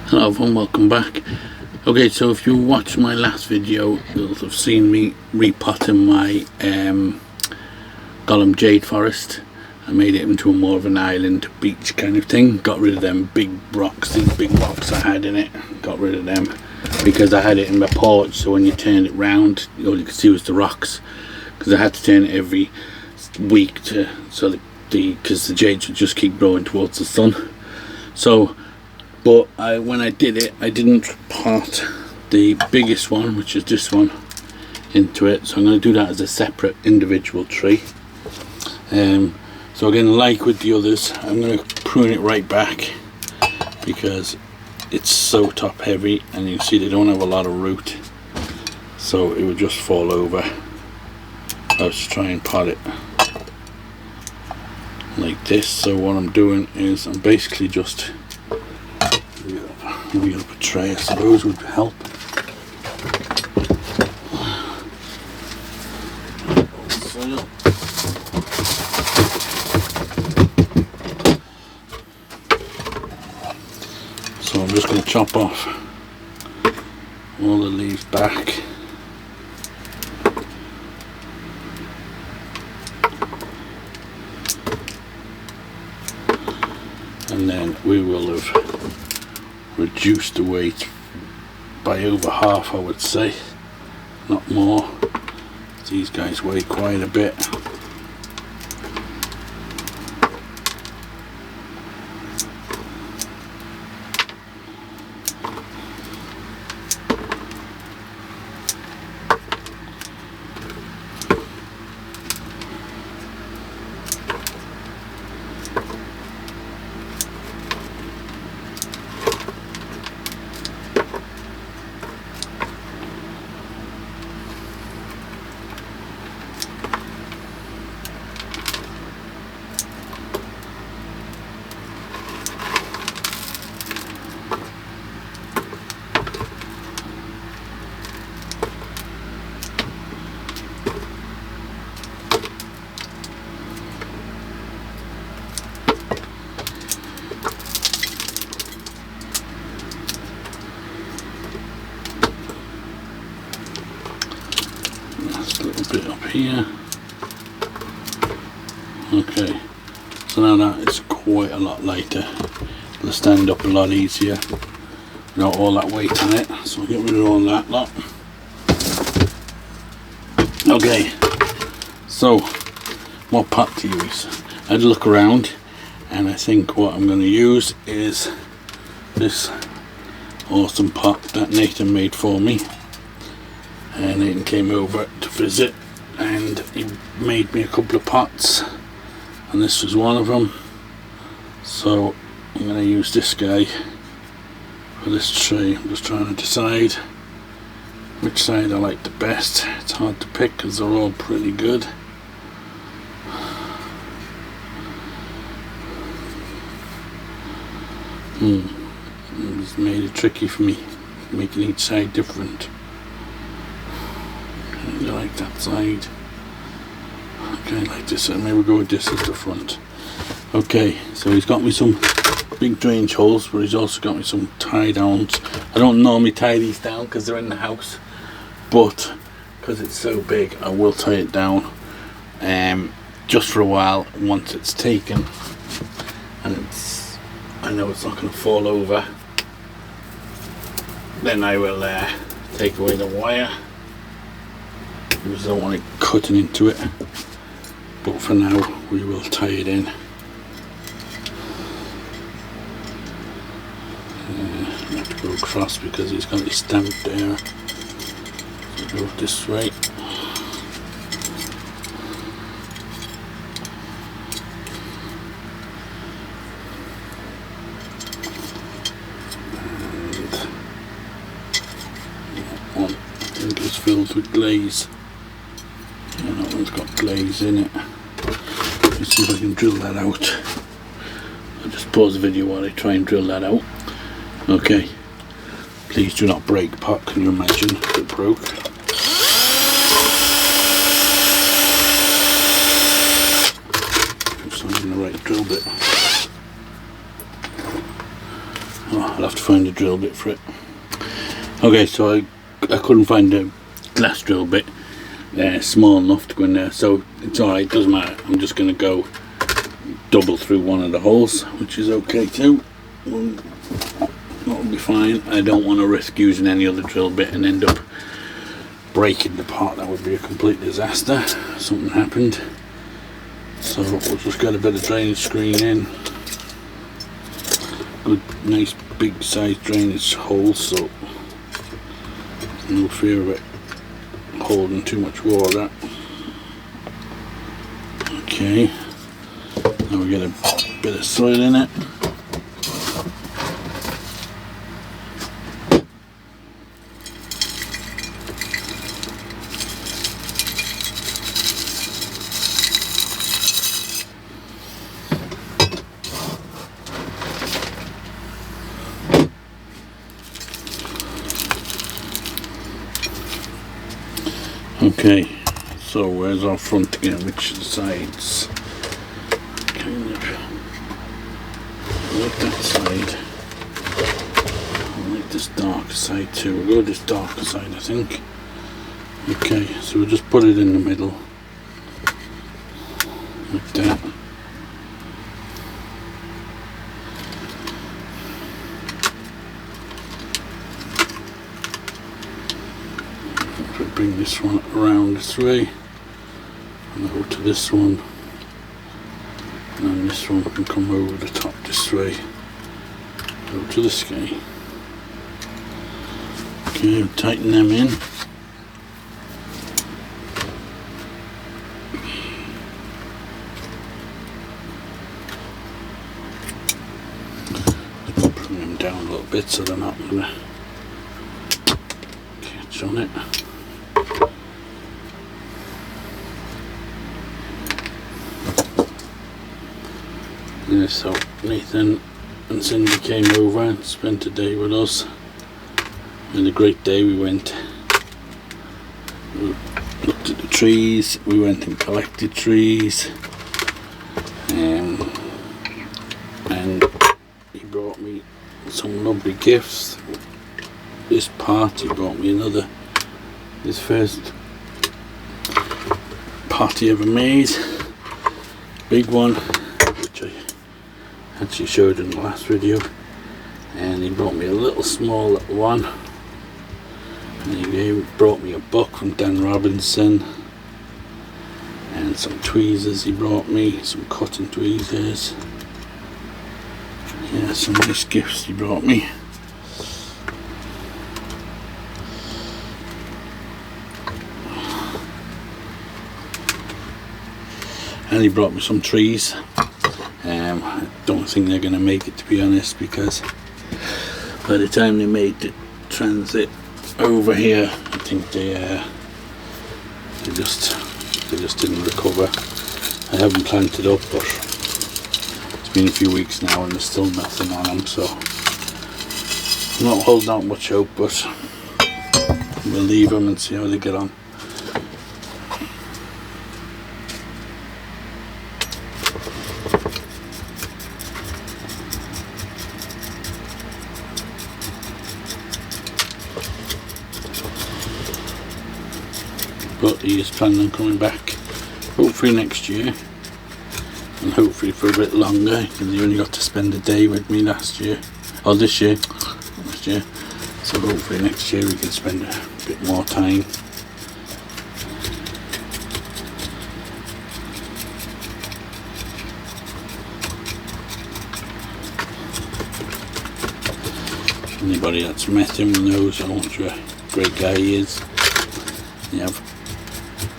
Hello everyone, welcome back. Okay, so if you watched my last video, you'll have seen me repotting my Gollum Jade forest. I made it into more of an island beach kind of thing. Got rid of them big rocks, these big rocks I had in it. Got rid of them because I had it in my porch, so when you turned it round, all you could see was the rocks. Because I had to turn it every week because the jades would just keep growing towards the sun. So but when I did it, I didn't pot the biggest one, which is this one, into it. So I'm going to do that as a separate individual tree. So again, like with the others, I'm going to prune it right back because it's so top heavy, and you can see they don't have a lot of root, so it would just fall over. I was trying and pot it like this. So what I'm doing is I'm basically just maybe up a tray, I suppose, would help. So I'm just going to chop off all the leaves back. And then we will have reduced the weight by over half, I would say, not more. These guys weigh quite a bit. A little bit up here. Okay, so now that it's quite a lot lighter. It'll stand up a lot easier without all that weight on it. So I'll get rid of all that lot. Okay, so what pot to use? I had a look around, and I think what I'm going to use is this awesome pot that Nathan made for me. And Nathan came over to visit, and he made me a couple of pots, and this was one of them. So I'm going to use this guy for this tree. I'm just trying to decide which side I like the best. It's hard to pick because they're all pretty good. It's made it tricky for me, making each side different. I like that side. Okay, like this, and maybe go with this as the front. Okay, so he's got me some big drainage holes, but he's also got me some tie downs. I don't normally tie these down because they're in the house, but because it's so big, I will tie it down just for a while. Once it's taken, and I know it's not going to fall over, then I will take away the wire, because I don't want it cutting into it. But for now, we will tie it in. I have to go across because he's got his stamp there. So go this way. And that one, I think, is filled with glaze. And that one's got glaze in it. Let's see if I can drill that out. I'll just pause the video while I try and drill that out. Okay, please do not break pot. Can you imagine if it broke? Just finding the right drill bit. Oh, I'll have to find a drill bit for it. Okay, so I couldn't find a glass drill bit small enough to go in there, so it's alright, doesn't matter. I'm just going to go double through one of the holes, which is okay too. That'll be fine. I don't want to risk using any other drill bit and end up breaking the part. That would be a complete disaster if something happened. So we'll just get a bit of drainage screen in. Good, nice big size drainage hole, so no fear of it holding too much water. Okay, now we get a bit of soil in it. Okay, so where's our front again? Which sides? Kind of like that side. I like this darker side too. We'll go this darker side, I think. Okay, so we'll just put it in the middle. Like that. Bring this one around this way and go to this one, and this one can come over the top this way, go to this guy. Okay, tighten them in. Bring them down a little bit so they're not going to catch on it. Yeah, so Nathan and Cindy came over and spent a day with us. We had a great day. We looked at the trees, we went and collected trees, and he brought me some lovely gifts. This part, he brought me his first pot he ever made, big one, which I actually showed in the last video, and he brought me a little small one, and he brought me a book from Dan Robinson, and some tweezers he brought me, some cutting tweezers. Yeah, some nice gifts he brought me. And he brought me some trees. I don't think they're going to make it, to be honest, because by the time they made the transit over here, I think they just didn't recover. I haven't planted up, but it's been a few weeks now and there's still nothing on them, so I'm not holding out much hope, but we'll leave them and see how they get on. But he is planning on coming back hopefully next year, and hopefully for a bit longer, because he only got to spend a day with me last year, or this year, so hopefully next year we can spend a bit more time. Anybody that's met him knows how much a great guy he is. You have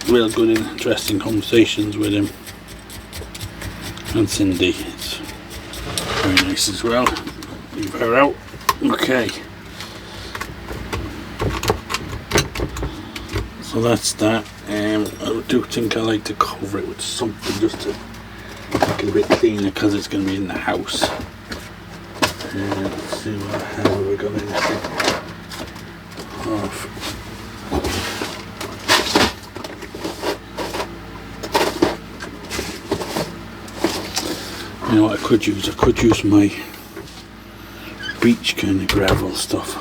real good and interesting conversations with him, and Cindy is very nice as well. Leave her out. Okay, so that's that. I do think I like to cover it with something just to make it a bit cleaner, because it's going to be in the house. Let's see what I have. We're going to You know what I could use? I could use my beach kind of gravel stuff.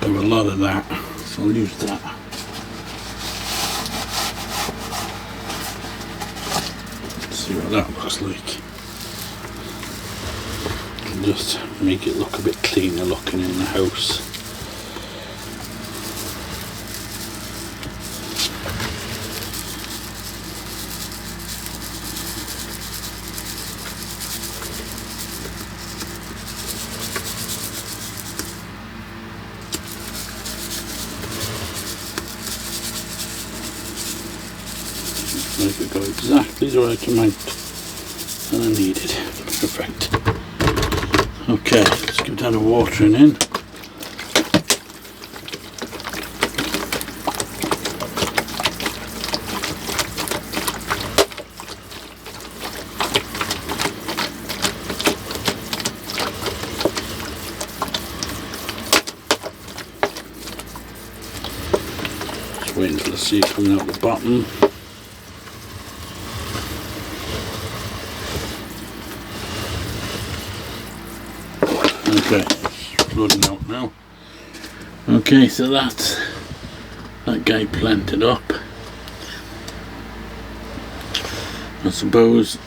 I have a lot of that, so I'll use that. Let's see what that looks like. And just make it look a bit cleaner looking in the house. Make it go exactly the right amount that I needed. Perfect. Okay, let's give that a watering in. Just wait until I see it coming out the bottom. Okay, it's flooding out now. Okay, so that's that guy planted up. I suppose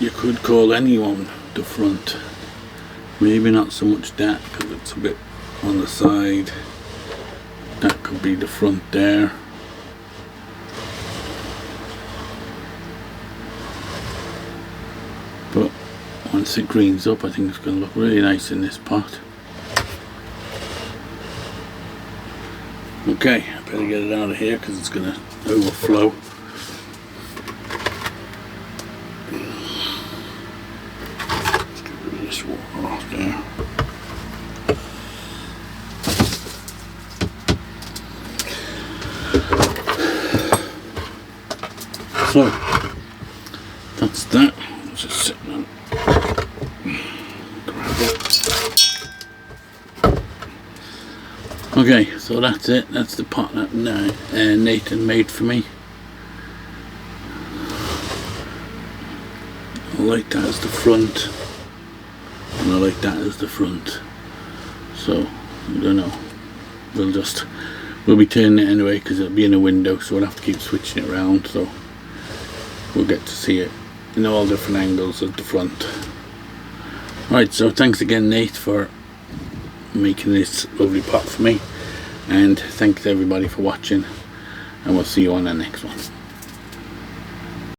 you could call anyone the front. Maybe not so much that, because it's a bit on the side. That could be the front there. But once it greens up, I think it's going to look really nice in this pot. Okay, I better get it out of here because it's going to overflow. Let's get rid of this water off there. So, that's that. It's just sitting on gravel. Okay, so that's it. That's the pot that Nathan made for me. I like that as the front, and I like that as the front. So, I don't know. We'll be turning it anyway because it'll be in a window, so we'll have to keep switching it around. So we'll get to see it in all different angles at the front. Right, so thanks again, Nate, for making this lovely pot for me, and thanks everybody for watching, and we'll see you on the next one.